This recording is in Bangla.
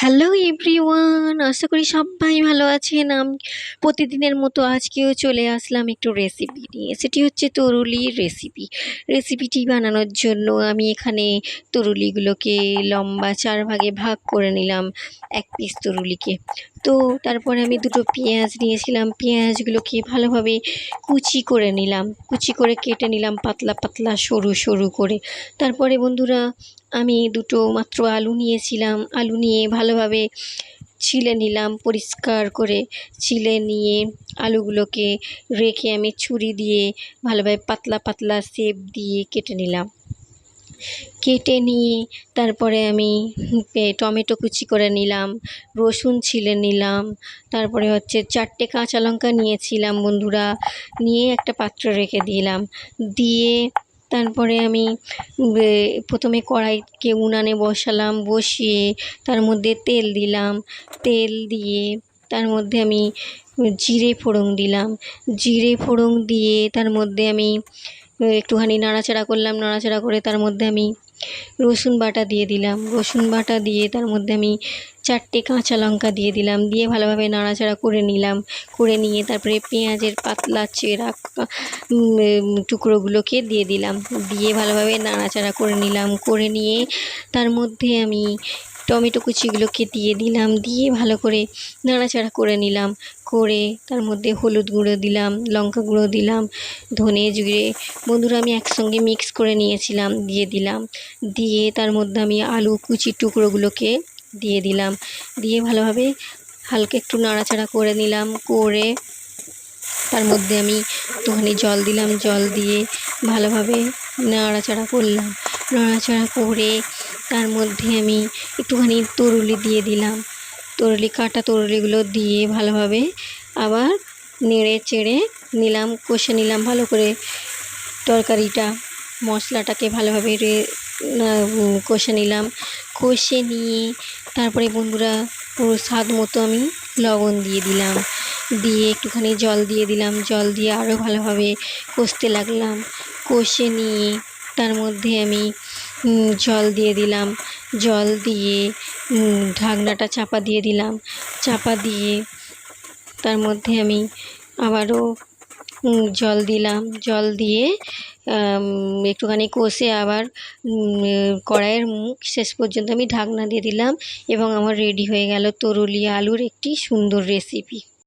হ্যালো এভরিওয়ান, আশা করি সবাই ভালো আছেন। আমি প্রতিদিনের মতো আজকেও চলে আসলাম একটু রেসিপি নিয়ে। সেটি হচ্ছে তরুলির রেসিপি। রেসিপিটি বানানোর জন্য আমি এখানে তরুলিগুলোকে লম্বা 4 ভাগে ভাগ করে নিলাম, 1 পিস তরুলিকে। তো তারপরে আমি দুটো পেঁয়াজ নিয়েছিলাম, পেঁয়াজগুলোকে ভালোভাবে কুচি করে নিলাম, কুচি করে কেটে নিলাম পাতলা পাতলা সরু সরু করে। তারপরে বন্ধুরা আমি দুটো মাত্র আলু নিয়েছিলাম, আলু নিয়ে ভালোভাবে ছিলে নিলাম, পরিষ্কার করে ছিলে নিয়ে আলুগুলোকে রেখে আমি ছুরি দিয়ে ভালোভাবে পাতলা পাতলা শেপ দিয়ে কেটে নিলাম। কেটে নিয়ে তারপরে আমি টমেটো কুচি করে নিলাম, রসুন ছিলে নিলাম, তারপরে হচ্ছে 4টে কাঁচা লঙ্কা নিয়েছিলাম বন্ধুরা, নিয়ে একটা পাত্রে রেখে দিলাম। দিয়ে তারপরে আমি প্রথমে কড়াইকে উনানে বসালাম, বসিয়ে তার মধ্যে তেল দিলাম, তেল দিয়ে তার মধ্যে আমি জিরে ফোড়ন দিলাম, জিরে ফোড়ন দিয়ে তার মধ্যে আমি একটুখানি নাড়াচাড়া করলাম, নাড়াচাড়া করে তার মধ্যে আমি রসুন বাটা দিয়ে দিলাম, রসুন বাটা দিয়ে তার মধ্যে আমি 4টে কাঁচা লঙ্কা দিয়ে দিলাম, দিয়ে ভালোভাবে নাড়াচাড়া করে নিলাম। করে নিয়ে তারপরে পেঁয়াজের পাতলা চেরা টুকরোগুলোকে দিয়ে দিলাম, দিয়ে ভালোভাবে নাড়াচাড়া করে নিলাম। করে নিয়ে তার মধ্যে আমি টমেটো কুচিগুলোকে দিয়ে দিলাম, দিয়ে ভালো করে নাড়াচাড়া করে নিলাম। করে তার মধ্যে হলুদ গুঁড়ো দিলাম, লঙ্কা গুঁড়ো দিলাম, ধনে জিরে বন্ধুরা আমি একসঙ্গে মিক্স করে নিয়েছিলাম, দিয়ে দিলাম। দিয়ে তার মধ্যে আমি আলু কুচির টুকরোগুলোকে দিয়ে দিলাম, দিয়ে ভালোভাবে হালকা একটু নাড়াচাড়া করে নিলাম। করে তার মধ্যে আমি একটুখানি জল দিলাম, জল দিয়ে ভালোভাবে নাড়াচাড়া করলাম। নাড়াচাড়া করে তার মধ্যে আমি একটুখানি তরুলি দিয়ে দিলাম, তরুলি কাটা তরুলিগুলো দিয়ে ভালোভাবে আবার নেড়ে চেড়ে নিলাম, কষে নিলাম ভালো করে তরকারিটা, মশলাটাকে ভালোভাবে কষে নিলাম। কষে নিয়ে তারপরে বন্ধুরা পুরো স্বাদ মতো আমি লবণ দিয়ে দিলাম, দিয়ে একটুখানি জল দিয়ে দিলাম, জল দিয়ে আরও ভালোভাবে কষতে লাগলাম। কষে নিয়ে তার মধ্যে আমি জল দিয়ে দিলাম, জল দিয়ে ঢাকনাটা চাপা দিয়ে দিলাম, চাপা দিয়ে তার মধ্যে আমি আবারও জল দিলাম, জল দিয়ে একটুখানি কষে আবার কড়াইয়ের মুখ শেষ পর্যন্ত আমি ঢাকনা দিয়ে দিলাম, এবং আমার রেডি হয়ে গেল তরুলি আলুর একটি সুন্দর রেসিপি।